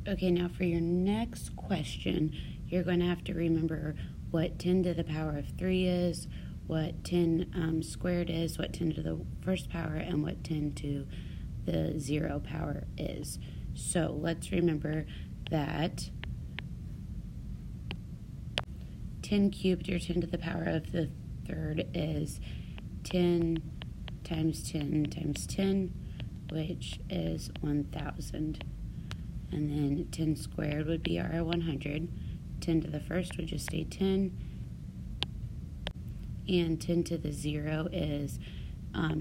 Okay, now for your next question, you're going to have to remember what 10 to the power of 3 is, what 10 squared is, what 10 to the first power, and what 10 to the 0 power is. So let's remember that 10 cubed, or 10 to the power of the third, is 10 times 10 times 10, which is 1,000. And then 10 squared would be our 100. 10 to the first would just stay 10. And 10 to the 0 is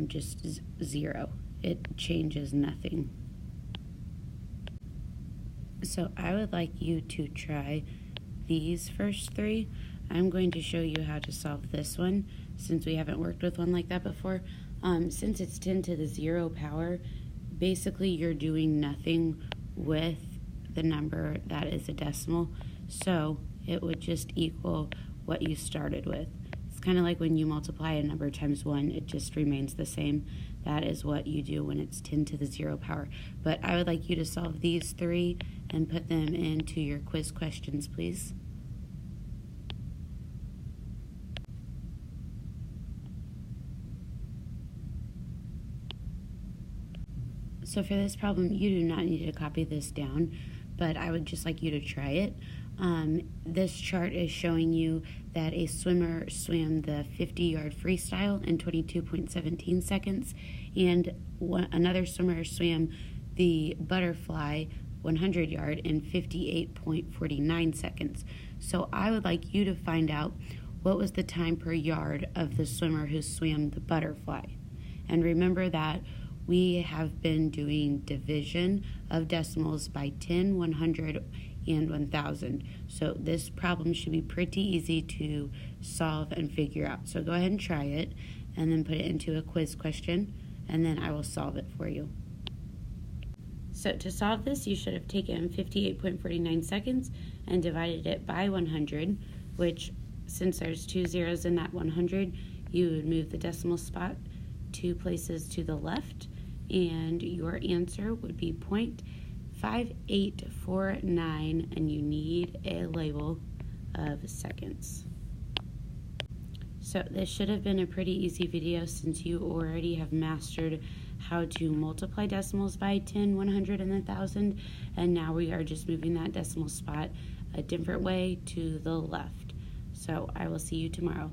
just 0. It changes nothing. So I would like you to try these first three. I'm going to show you how to solve this one since we haven't worked with one like that before. Since it's 10 to the 0 power, basically you're doing nothing with the number that is a decimal, so it would just equal what you started with. It's kind of like when you multiply a number times 1, it just remains the same. That is what you do when it's 10 to the 0 power. But I would like you to solve these three and put them into your quiz questions, please. So for this problem, you do not need to copy this down, but I would just like you to try it. This chart is showing you that a swimmer swam the 50-yard freestyle in 22.17 seconds, and another swimmer swam the butterfly 100-yard in 58.49 seconds. So I would like you to find out what was the time per yard of the swimmer who swam the butterfly. And remember that we have been doing division of decimals by 10, 100, and 1,000. So this problem should be pretty easy to solve and figure out. So go ahead and try it, and then put it into a quiz question, and then I will solve it for you. So to solve this, you should have taken 58.49 seconds and divided it by 100, which, since there's 2 zeros in that 100, you would move the decimal spot 2 places to the left, and your answer would be 0.5849, and you need a label of seconds. So this should have been a pretty easy video since you already have mastered how to multiply decimals by 10, 100, and 1,000, and now we are just moving that decimal spot a different way to the left. So I will see you tomorrow.